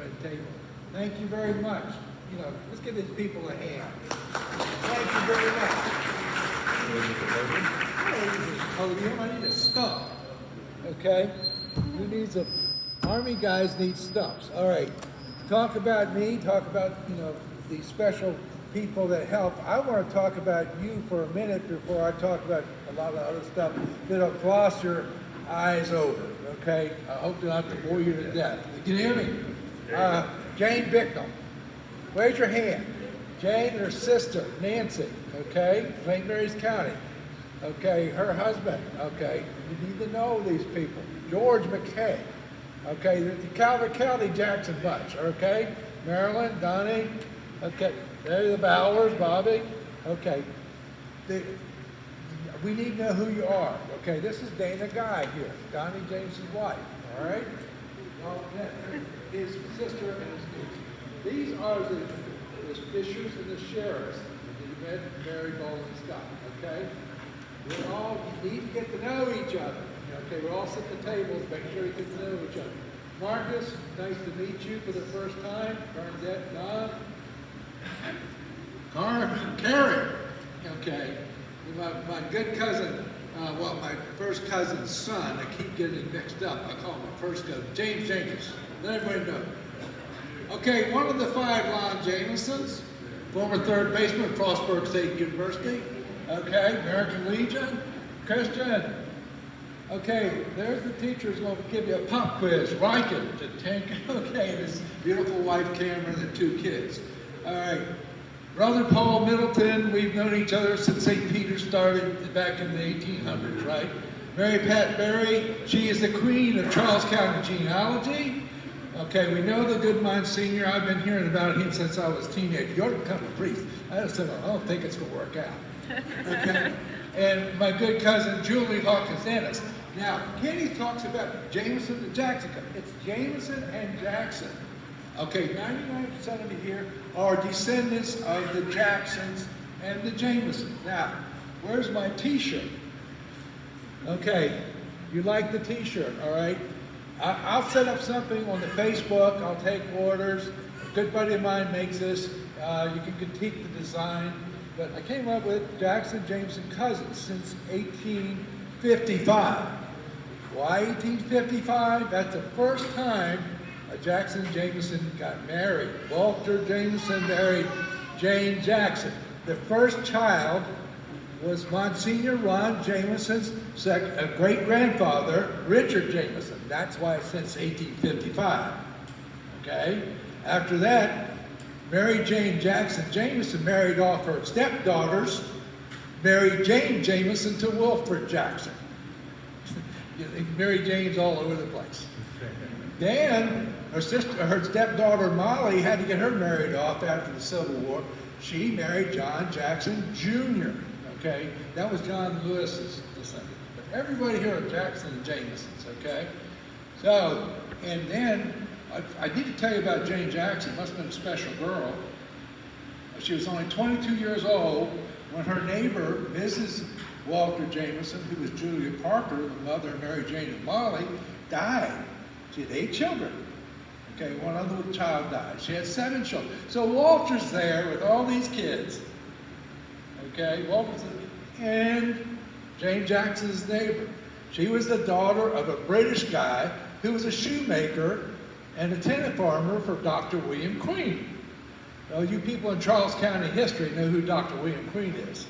by the table. Thank you very much. You know, let's give these people a hand. Thank you very much. Podium. I need a stump. Okay? Who needs a? Army guys need stumps. All right. Talk about me. Talk about, you know, these special people that help. I want to talk about you for a minute before I talk about a lot of other stuff that'll gloss your eyes over. Okay? I hope not to bore you to death. Can you hear me? Jane Bicknell. Raise your hand. Jane and her sister, Nancy. Okay? St. Mary's County. Okay? Her husband. Okay? You need to know these people. George McKay. Okay? The Calvert County Jackson bunch. Okay? Marilyn, Donnie. Okay? There the Bowers, Bobby. Okay? We need to know who you are. Okay? This is Dana Guy here. Donnie Jameson's wife. All right? Well, his sister and his niece. These are the Fishers and the Sheriffs. You met Mary Boland Scott. Okay? We're all, you need to get to know each other. Okay, we're all sitting at the tables, making sure you get to know each other. Marcus, nice to meet you for the first time. Bernadette, Don. Karen. Okay. My good cousin, my first cousin's son, I keep getting it mixed up. I call him my first cousin, James Jenkins. Let everybody know. Okay, one of the 5 Lon Jamesons, former third baseman at Frostburg State University. Okay, American Legion. Christian. Okay, there's the teacher who's going to give you a pop quiz. Riken, to tank. Okay, his beautiful wife Cameron and 2 kids. All right. Brother Paul Middleton, we've known each other since St. Peter started back in the 1800s, right? Mary Pat Berry, she is the queen of Charles County genealogy. Okay, we know the good Monsignor. I've been hearing about him since I was a teenager. You're to become a priest. I just said, I don't think it's going to work out. Okay? And my good cousin, Julie Hawkins Ennis. Now, Kenny talks about Jameson and Jackson. It's Jameson and Jackson. Okay, 99% of you here are descendants of the Jacksons and the Jamesons. Now, where's my t-shirt? Okay, you like the t-shirt, all right? I'll set up something on the Facebook. I'll take orders. A good buddy of mine makes this. You can critique the design. But I came up with Jackson Jameson cousins since 1855. Why 1855? That's the first time a Jackson Jameson got married. Walter Jameson married Jane Jackson. The first child was Monsignor Ron Jameson's great-grandfather, Richard Jameson. That's why it's since 1855. Okay? After that, Mary Jane Jackson Jameson married off her stepdaughters, Mary Jane Jameson to Wilfred Jackson. Mary Jane's all over the place. Then her stepdaughter Molly had to get her married off after the Civil War. She married John Jackson Jr. Okay, that was John Lewis's descendant. But everybody here are Jackson and Jamesons. Okay, so and then I need to tell you about Jane Jackson. Must have been a special girl. She was only 22 years old when her neighbor, Mrs. Walter Jameson, who was Julia Parker, the mother of Mary Jane and Molly, died. She had 8 children. Okay, one other child died. She had 7 children. So Walter's there with all these kids. Okay, Walter's and Jane Jackson's neighbor. She was the daughter of a British guy who was a shoemaker and a tenant farmer for Dr. William Queen. Now, you people in Charles County history know who Dr. William Queen is.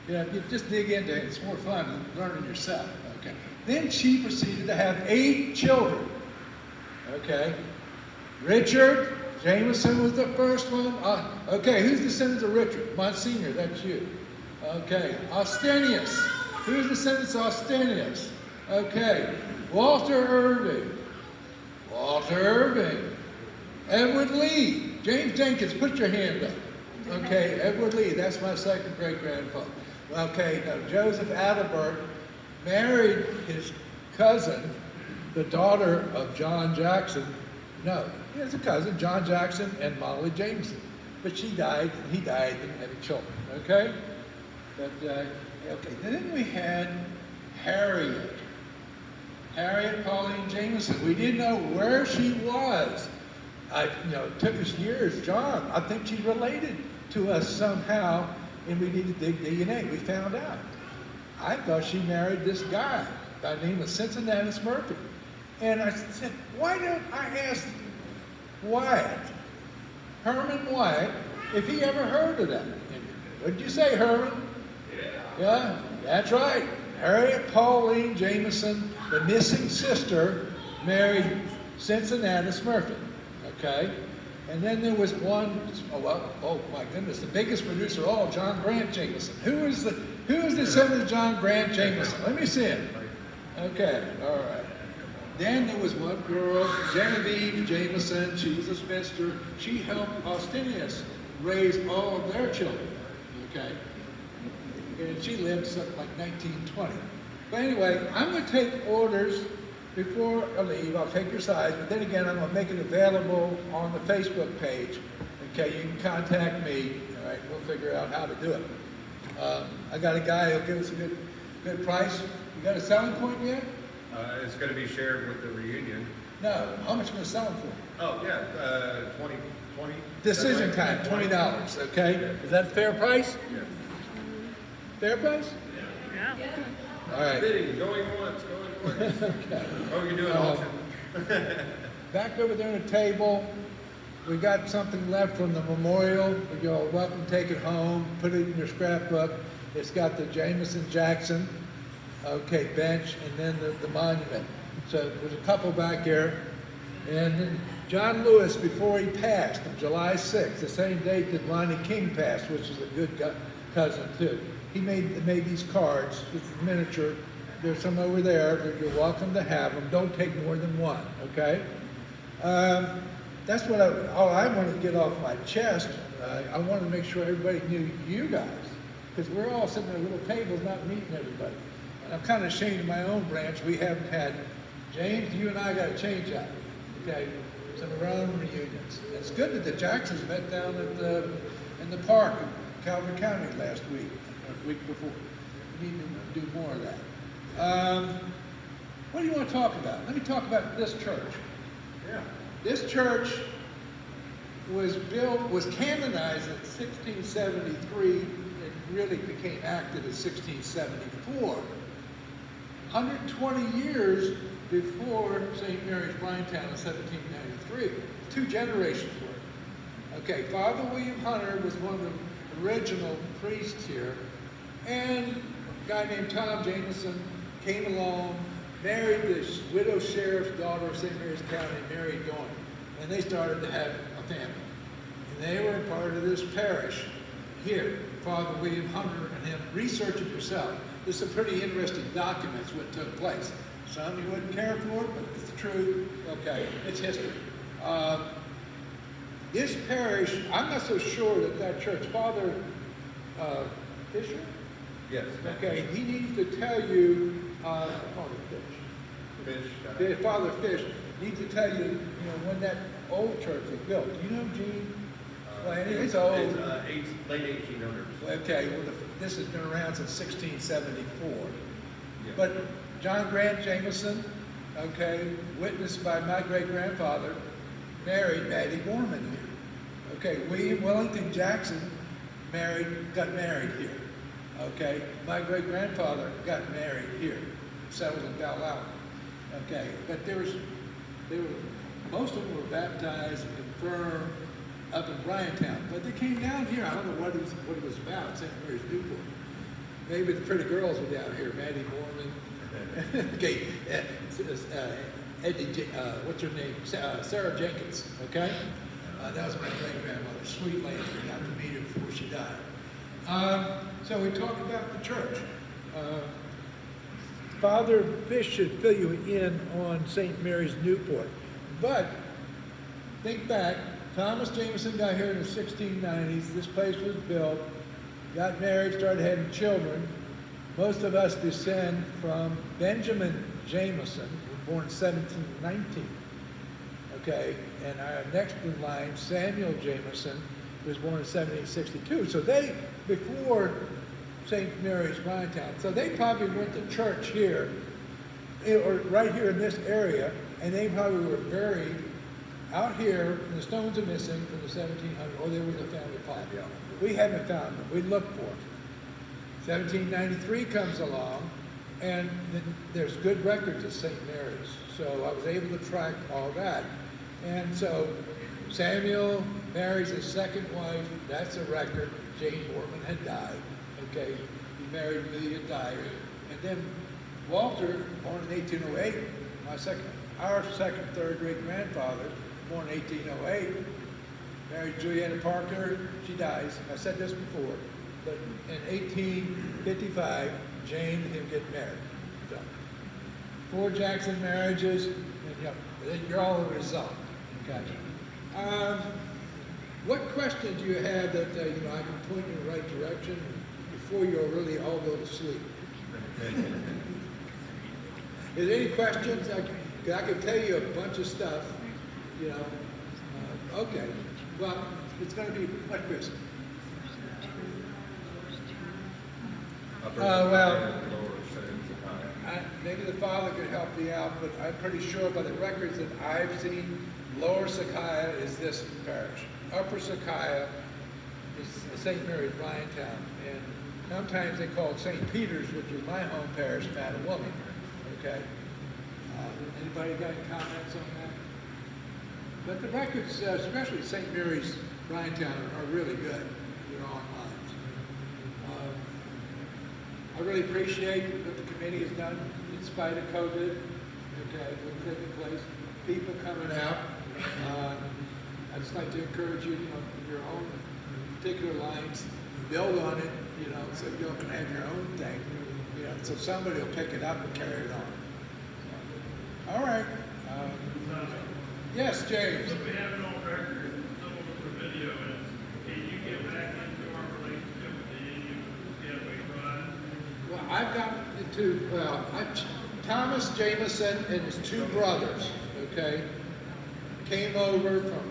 Yeah, you just dig into it. It's more fun than learning yourself. Okay. Then she proceeded to have 8 children. Okay. Richard Jameson was the first one. Okay, who's descendants of Richard? Monsignor, that's you. Okay. Austenius. Who's descendants of Austenius? Okay. Walter Irving. Edward Lee. James Jenkins, put your hand up. Okay, Edward Lee, that's my second great-grandfather. Okay, now Joseph Adalbert married his cousin, the daughter of John Jackson. No, he has a cousin, John Jackson and Molly Jameson. But she died, and he died, didn't have any children, okay? But, okay, then we had Harriet Pauline Jameson. We didn't know where she was it took us years. John, I think she's related to us somehow, and we need to dig DNA. We found out. I thought she married this guy by the name of Cincinnati Murphy. And I said, why don't I ask Wyatt, Herman Wyatt, if he ever heard of that? What did you say, Herman? Yeah, that's right. Harriet Pauline Jameson, the missing sister, married Cincinnati Murphy. Okay? And then there was one, oh my goodness, the biggest producer of all, John Grant Jameson. Who is the son of John Grant Jameson? Let me see it. Okay, all right. Then there was one girl, Genevieve Jameson. She was a spinster. She helped Austinius raise all of their children. Okay? And she lived something like 1920. But anyway, I'm going to take orders before I leave. I'll take your size, but then again, I'm going to make it available on the Facebook page. Okay, you can contact me. All right, we'll figure out how to do it. I got a guy who'll give us a good price. You got a selling point yet? It's going to be shared with the reunion. No, how much are you going to sell them for? Oh, yeah, 20. Decision time, $20, okay? Yeah. Is that a fair price? Yeah. Fair price? Yeah. All right. Bidding, going once, going twice. Okay. Oh, you're doing auction. Back over there on the table, we got something left from the memorial. You're welcome to take it home, put it in your scrapbook. It's got the Jameson Jackson, okay, bench, and then the monument. So there's a couple back here. And then John Lewis, before he passed, on July 6th, the same date that Ronnie King passed, which is a good cousin too. He made these cards, it's miniature. There's some over there. You're welcome to have them. Don't take more than one, okay? That's what all I wanted to get off my chest. I wanted to make sure everybody knew you guys, because we're all sitting at little tables not meeting everybody. And I'm kind of ashamed of my own branch. We haven't had, James, you and I got to change that, okay? Some of our own reunions. And it's good that the Jacksons met down in the park in Calvert County last week, or the week before. We need to do more of that. What do you want to talk about? Let me talk about this church. Yeah. This church was canonized in 1673 and really became active in 1674. 120 years before St. Mary's Bryantown in 1793. 2 generations worth. Okay, Father William Hunter was one of the original priests here, and a guy named Tom Jameson came along, married this widow sheriff's daughter of St. Mary's County, Mary Dorn, and they started to have a family. And they were part of this parish here. Father William Hunter and him. Research it yourself. There's some pretty interesting documents what took place. Some you wouldn't care for, but it's the truth. Okay, it's history. This parish, I'm not so sure that church, Father Fisher? Yes. Okay, he needs to tell you, Father Father Fish needs to tell you, when that old church was built. Do you know, Gene? Well, it's old. It's late 1800s. Okay, well, this has been around since 1674. Yeah. But John Grant Jameson, okay, witnessed by my great-grandfather, married Maddie Gorman here. Okay, William Wellington Jackson got married here. Okay, my great-grandfather got married here, settled in Belle Isle. Okay, but most of them were baptized and confirmed up in Bryantown, but they came down here. I don't know what it was about, St. Mary's Newport. Maybe the pretty girls were down here, Maddie Gorman. Okay, what's her name? Sarah Jenkins, okay? That was my great-grandmother, sweet lady. We got to meet her before she died. So we talk about the church. Father Fish should fill you in on St. Mary's Newport. But think back, Thomas Jameson got here in the 1690s. This place was built, got married, started having children. Most of us descend from Benjamin Jameson, who was born in 1719. Okay, and our next in line, Samuel Jameson, was born in 1762. So they, before St. Mary's Bryantown, so they probably went to church here, or right here in this area, and they probably were very out here, the stones are missing from the 1700s, or there was a family pot. Yeah. We haven't found them. We looked for them. 1793 comes along, and then there's good records of St. Mary's. So I was able to track all that. And so Samuel marries his second wife. That's a record. Jane Borman had died. Okay, he married Amelia Dyer. And then Walter, born in 1808, our second, third great grandfather, born in 1808, married Juliana Parker. She dies. I said this before, but in 1855, Jane and him get married. So, 4 Jackson marriages, and you're all the result. Okay. What question do you have that I can point you in the right direction before you really all go to sleep? Is there any questions? I could tell you a bunch of stuff, okay. Well, it's going to be what, Chris? Maybe the father could help me out, but I'm pretty sure by the records that I've seen, Lower Sakiah is this parish. Upper Sakiah is St. Mary's, Liontown, and sometimes they call it St. Peter's, which is my home parish, Mattawoman. Okay. Anybody got any comments on that? But the records, especially St. Mary's, Liontown, are really good. They're online. I really appreciate what the committee has done in spite of COVID. Okay, what's taking place, people coming out. I'd just like to encourage you, in your own particular lines, build on it, so you can have your own thing, so somebody will pick it up and carry it on. All right. Yes, James. So we have it on record, some of it for video, and can you get back into our relationship with the Indian Getaway Tribe? Well, I've got Thomas Jameson and his 2 brothers, okay, came over from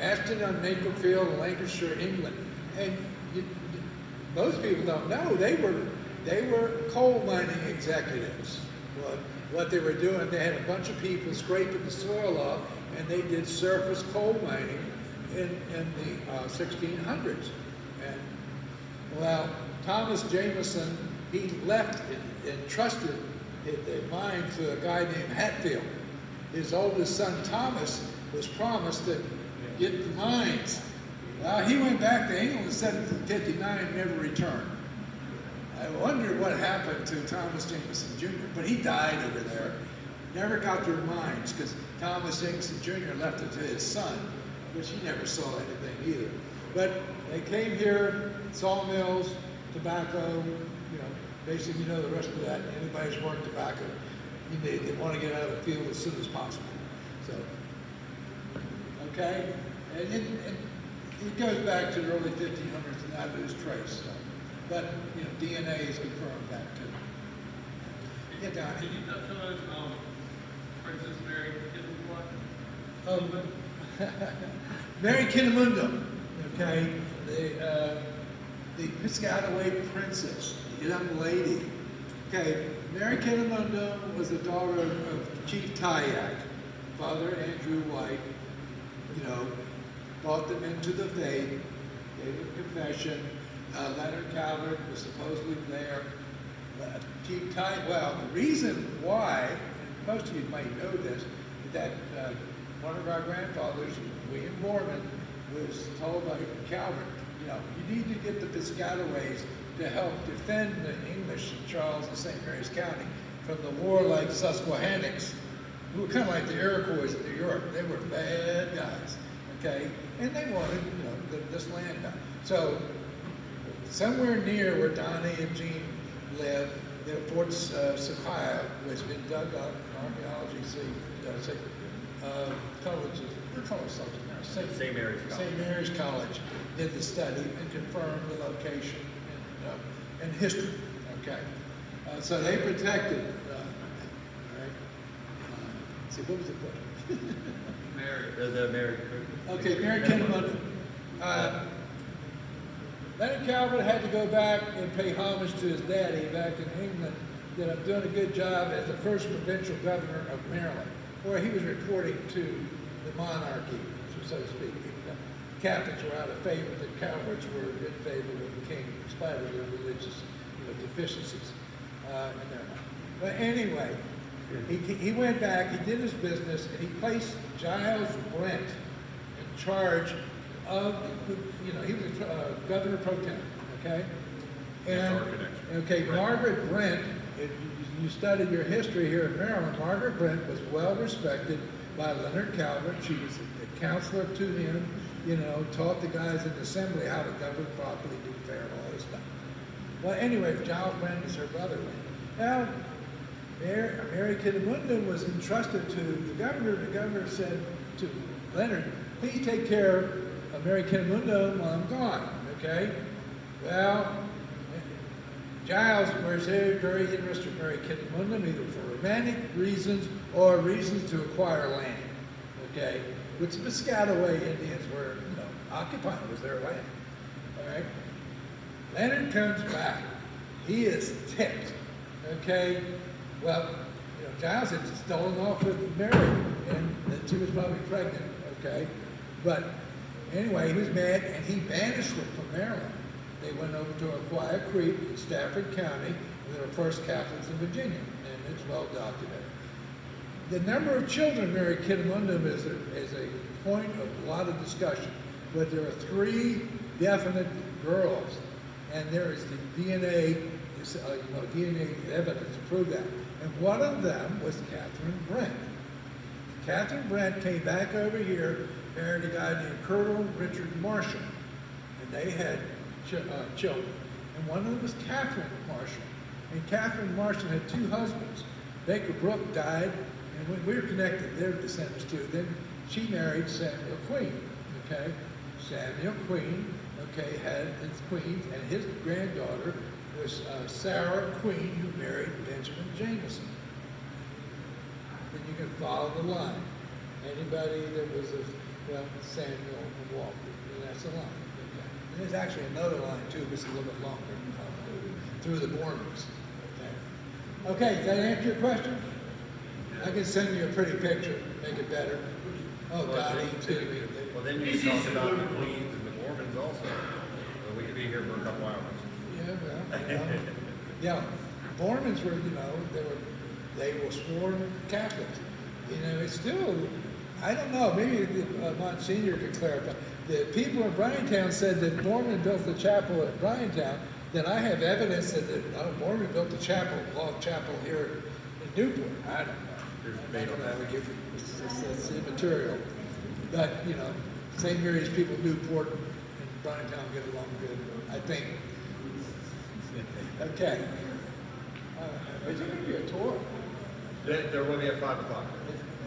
Ashton on Makerfield, Lancashire, England, and most people don't know they were coal mining executives. What they were doing, they had a bunch of people scraping the soil off, and they did surface coal mining in the 1600s. And well, Thomas Jameson, he left and trusted the mine to a guy named Hatfield. His oldest son Thomas was promised to get the mines. Well, he went back to England in 1759 and never returned. I wonder what happened to Thomas Jameson Jr., but he died over there. Never got their mines because Thomas Jameson Jr. left it to his son, which he never saw anything either. But they came here, sawmills, tobacco, basically the rest of that. Anybody's worked tobacco, they want to get out of the field as soon as possible. So, okay, and it goes back to the early 1500s and not lose trace. So. But, DNA has confirmed that too. Yeah, Donnie. Can you touch on Princess Mary Kinnamund? Mary Kinnamund, okay, the Piscataway princess, the young lady. Okay, Mary Kinnamund was the daughter of Chief Tyack. Father Andrew White, brought them into the faith, gave them confession. Leonard Calvert was supposedly there. Chief Tyack, the reason why, and most of you might know this, is that one of our grandfathers, William Borman, was told by Calvert, you need to get the Piscataways to help defend the English in Charles and St. Mary's County from the warlike Susquehannocks, who were kind of like the Iroquois of New York. They were bad guys, okay? And they wanted, this land back. So, somewhere near where Donnie and Jean live, Fort Sakiah, which has been dug up in archaeology, colleges, what college something there? St. Mary's College. St. Mary's College did the study and confirmed the location and history. Okay, so they protected. Right? See, what was the question? Mary. The Mary. Okay, Mary Kinnamund. Leonard Calvert had to go back and pay homage to his daddy back in England, that I'm doing a good job as the first provincial governor of Maryland, where he was reporting to the monarchy, so to speak. The Catholics were out of favor, the Calvinists were in favor of the king, in spite of their religious deficiencies in their mind. But anyway, he went back, he did his business, and he placed Giles Brent in charge of, he was governor pro tem, okay? And, okay, Margaret Brent, if you studied your history here in Maryland, Margaret Brent was well respected by Leonard Calvert. She was a counselor to him, taught the guys in the assembly how to govern properly, do fair, and all this stuff. Well, anyway, Giles Brent is her brother. Now, Mary Kinnamunda was entrusted to the governor. The governor said to Leonard, please take care of Mary Kinnamunda while I'm gone, okay? Well, Giles was very interested in Mary Kinnamunda, either for romantic reasons or reasons to acquire land, okay? Which the Piscataway Indians were, occupying, was their land, all right? Leonard comes back. He is ticked, okay? Well, Giles had stolen off with Mary, and she was probably pregnant, okay? But anyway, he was mad, and he banished them from Maryland. They went over to Aquia Creek in Stafford County, and they were first Catholics in Virginia, and it's well documented. The number of children Mary Kinnamunda is a point of a lot of discussion, but there are 3 definite girls, and there is the DNA evidence to prove that. And one of them was Catherine Brent. Catherine Brent came back over here, married a guy named Colonel Richard Marshall, and they had children. And one of them was Catherine Marshall. And Catherine Marshall had 2 husbands. Baker Brooke died, and we were connected, their descendants too. Then she married Samuel Queen, okay? Samuel Queen, okay, had his queens, and his granddaughter was Sarah Queen, who married Benjamin Jameson. Then you can follow the line. Anybody that was Samuel and Walter, and that's the line. Okay. And there's actually another line too, which is a little bit longer, through the Bormans. Okay, does that answer your question? I can send you a pretty picture, make it better. Oh, Donnie, too. Well, then you talk about the Queens and the Mormons also. So we could be here for a couple hours. Yeah, yeah. Mormons were, they were sworn Catholics. It's still, I don't know, maybe Monsignor could clarify. The people in Bryantown said that Mormon built the chapel at Bryantown. Then I have evidence that Mormon built the chapel, log chapel here in Newport. I don't know. I don't know. It's immaterial. But, St. Mary's people, Newport and Bryantown get along good, I think. Okay. Is there going to be a tour? There will be at 5 o'clock.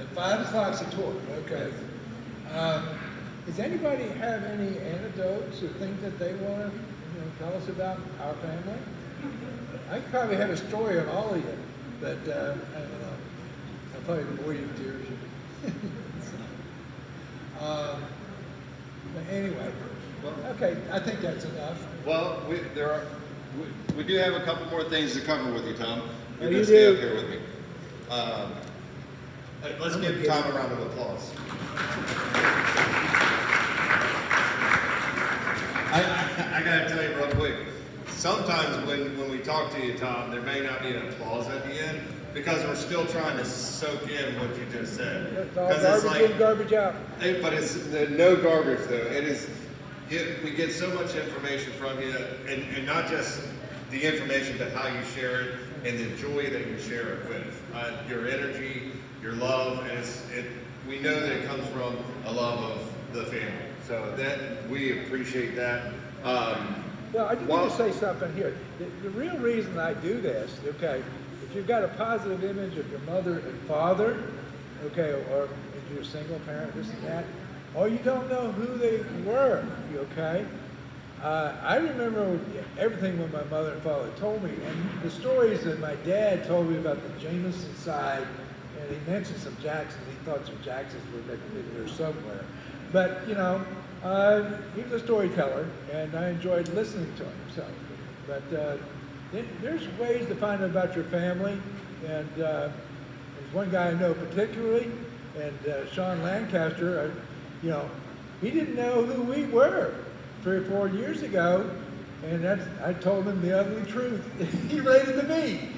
At 5 o'clock's a tour, okay. Does anybody have any anecdotes or things that they want to tell us about our family? I probably have a story on all of you, but I don't know. I'll probably bore you to tears. But anyway, okay, I think that's enough. Well, we do have a couple more things to cover with you, Tom. Oh, You're you gonna stay do? up here with me. Let's give Tom a round of applause. I gotta tell you real quick. Sometimes when we talk to you, Tom, there may not be an applause at the end because we're still trying to soak in what you just said. It's all 'Cause garbage in, garbage out. But it's no garbage though. We get so much information from you, and not just the information, but how you share it and the joy that you share it with. Your energy, your love, and we know that it comes from a love of the family. So that we appreciate that. Well, I just want to say something here. The real reason I do this, okay, if you've got a positive image of your mother and father, okay, or if you're a single parent, this and that, or you don't know who they were, okay? I remember everything when my mother and father told me, and the stories that my dad told me about the Jameson side, and he mentioned some Jacksons. He thought some Jacksons were in there somewhere. But, he was a storyteller, and I enjoyed listening to him. So, but there's ways to find out about your family, and there's one guy I know particularly. And Sean Lancaster, he didn't know who we were 3 or 4 years ago, and I told him the ugly truth. He raised the me.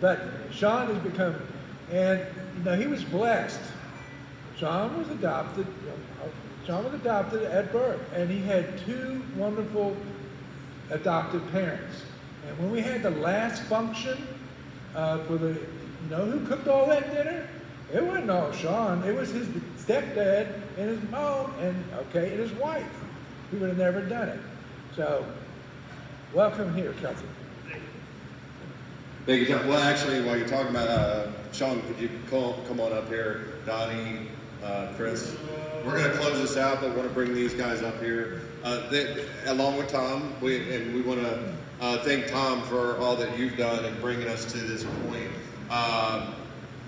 But Sean has become, and he was blessed. Sean was adopted at birth, and he had 2 wonderful adopted parents. And when we had the last function for the, who cooked all that dinner? It wasn't all Sean. It was his stepdad and his mom and his wife. He would have never done it. So, welcome here, cousin. Thank you, Tom. Well, actually, while you're talking about Sean, could you come on up here? Donnie, Chris. We're going to close this out, but we want to bring these guys up here. Along with Tom, we want to thank Tom for all that you've done in bringing us to this point.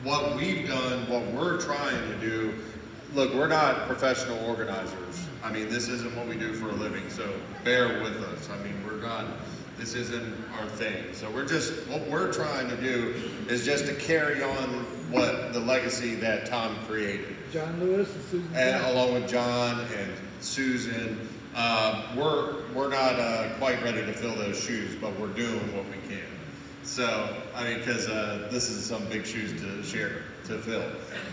What we've done, what we're trying to do, look, we're not professional organizers. I mean, this isn't what we do for a living, so bear with us. I mean, this isn't our thing. So what we're trying to do is just to carry on what the legacy that Tom created. John Lewis and Susan. And along with John and Susan, we're not quite ready to fill those shoes, but we're doing what we can. So, I mean, because this is some big shoes to fill.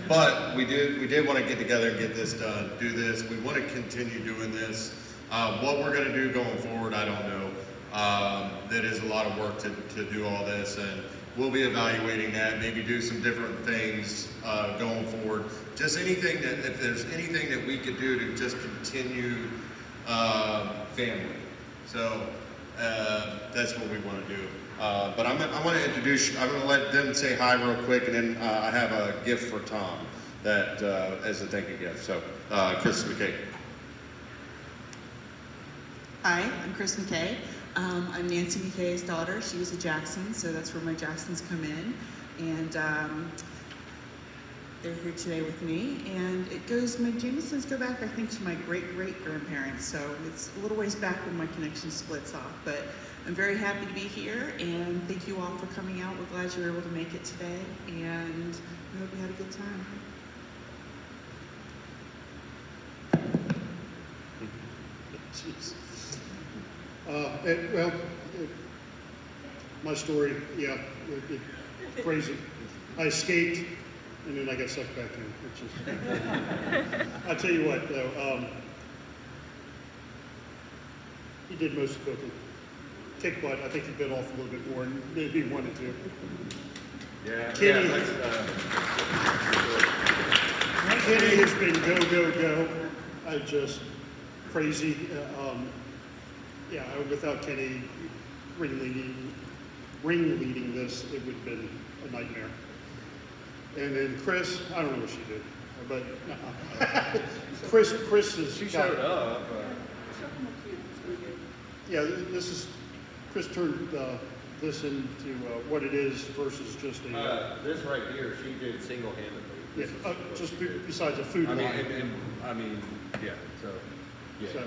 But we did want to get together and get this done, do this. We want to continue doing this. What we're going to do going forward, I don't know. That is a lot of work to do all this, and we'll be evaluating that, maybe do some different things going forward. Just anything if there's anything that we could do to just continue family. So that's what we want to do. But I'm going to let them say hi real quick, and then I have a gift for Tom that as a thank you gift. So, Chris McKay. Hi, I'm Chris McKay. I'm Nancy McKay's daughter. She was a Jackson, so that's where my Jacksons come in. And they're here today with me. And my Jamesons go back, I think, to my great-great-grandparents. So it's a little ways back when my connection splits off. But I'm very happy to be here, and thank you all for coming out. We're glad you were able to make it today, and we hope you had a good time. Jeez. My story, crazy. I escaped, and then I got sucked back in. I tell you what, though, he did most of the cooking. Kick butt. I think he bit off a little bit more, and maybe he wanted to. Yeah. Kenny, Kenny has been go. I just crazy. Without Kenny ringleading this, it would have been a nightmare. And then Chris, I don't know what she did, but Chris is. She showed up. Yeah, this is Chris turned this into what it is versus just a. This right here, she did single-handedly. Just besides a food line. Yeah. So, yeah. So,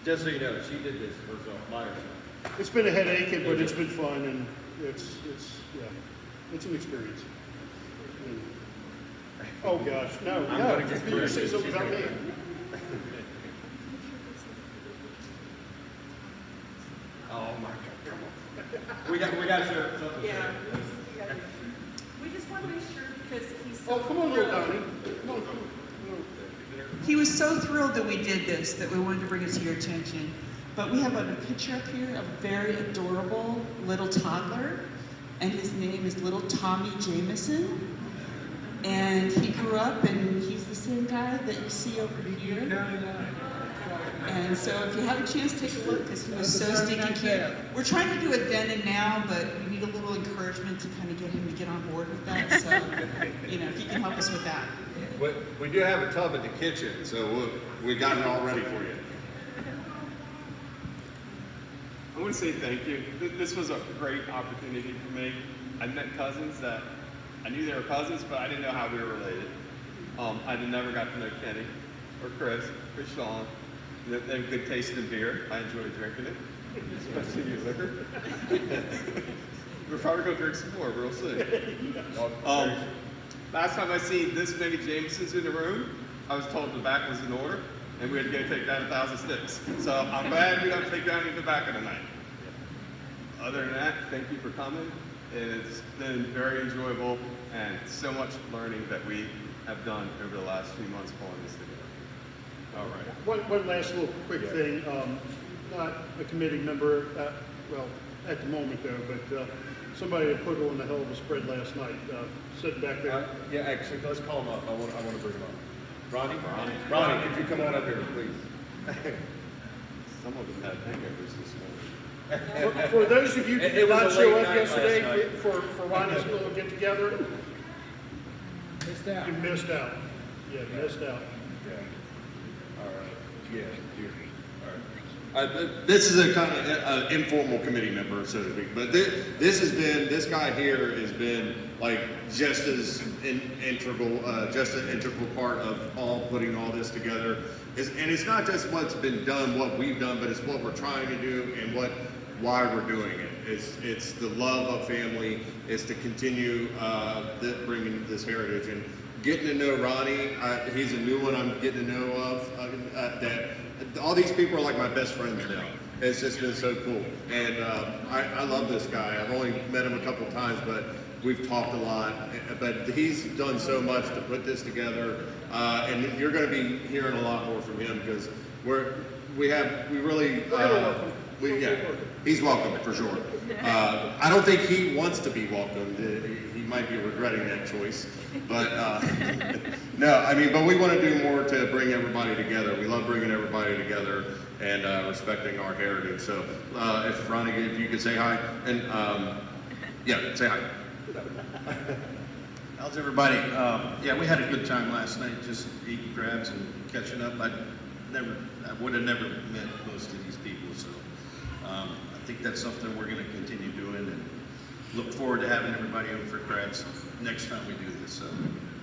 just so you know, she did this herself by herself. it's been a headache, but it's been fun, and it's an experience. And, oh gosh, no, I'm gonna get you say something about me. Oh my God! Come on. We got to share something. Yeah. We just want to make sure because he's so Oh, come on, little Donnie. Come on. He was so thrilled that we did this that we wanted to bring it to your attention. But we have a picture up here of a very adorable little toddler, and his name is little Tommy Jameson. And he grew up, and he's the same guy that you see over here. And so if you have a chance, take a look, because he was so stinking cute. We're trying to do it then and now, but we need a little encouragement to kind of get him to get on board with that. So, if you can help us with that. We do have a tub in the kitchen, so we got it all ready for you. I want to say thank you. This was a great opportunity for me. I met cousins that I knew they were cousins, but I didn't know how we were related. I never got to know Kenny or Chris or Sean. They have good taste in beer. I enjoy drinking it, especially your liquor. We're probably going to drink some more real soon. Last time I seen this many Jamesons in the room, I was told the back was in order, and we had to go take down 1,000 sticks. So I'm glad we don't take down any tobacco tonight. Other than that, thank you for coming. It's been very enjoyable and so much learning that we have done over the last few months pulling this together. All right. One last little quick thing, not a committee member, well, at the moment though, but somebody that put on a hell of a spread last night, sitting back there. Yeah, actually, let's call him up. I want to bring him up. Ronnie, could you come on up here, please? Some of them had hangovers this morning. For those of you that It did was not a show late up night yesterday last night. for Ronnie's little get together, Missed out. you missed out. Yeah, you missed out. All right. Yeah, here. All right. This is a kind of informal committee member, so to speak, but this guy here has been like just as integral, just an integral part of putting all this together. And it's not just what's been done, what we've done, but it's what we're trying to do and why we're doing it. It's the love of family. It's to continue bringing this heritage and getting to know Ronnie. He's a new one I'm getting to know of. That all these people are like my best friends now. It's just been so cool, and I love this guy. I've only met him a couple of times, but we've talked a lot. But he's done so much to put this together, and you're going to be hearing a lot more from him because he's welcome for sure. I don't think he wants to be welcomed. He might be regretting that choice, but no, I mean, but we want to do more to bring everybody together. We love bringing everybody together and respecting our heritage. So if Ronnie, if you could say hi, and yeah, say hi. How's everybody? Yeah, we had a good time last night, just eating crabs and catching up. I would have never met most of these people, so I think that's something we're going to continue doing, and look forward to having everybody over for crabs next time we do this. So,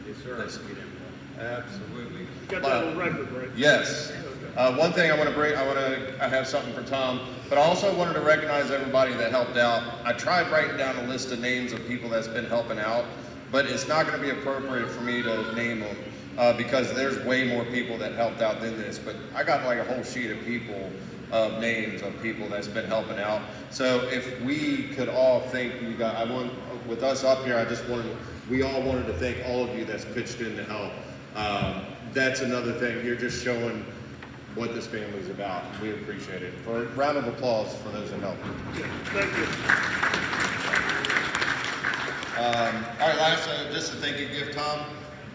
Yes, sir. nice to meet everyone. Absolutely. You got that on record, right? Yes. One thing I have something for Tom, but I also wanted to recognize everybody that helped out. I tried writing down a list of names of people that's been helping out, but it's not going to be appropriate for me to name them because there's way more people that helped out than this. But I got like a whole sheet of names of people that's been helping out. So if we could all thank you guys, with us up here, we all wanted to thank all of you that's pitched in to help. That's another thing. You're just showing what this family is about. We appreciate it. For a round of applause for those that helped. Thank you. All right, last, just a thank you gift, Tom.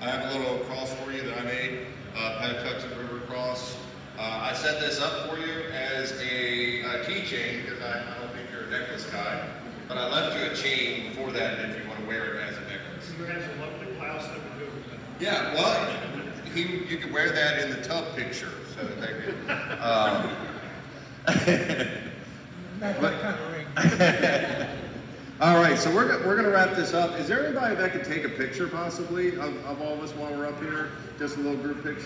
I have a little cross for you that I made, Patuxent River Cross. I set this up for you as a keychain because I don't think you're a necklace guy, but I left you a chain for that if you want to wear it as a necklace. You guys are lovely blouse that we do with that. Yeah, well, you can wear that in the tub picture, so thank you. Not that kind of ring. All right, so we're gonna wrap this up. Is there anybody that could take a picture possibly of all of us while we're up here? Just a little group picture?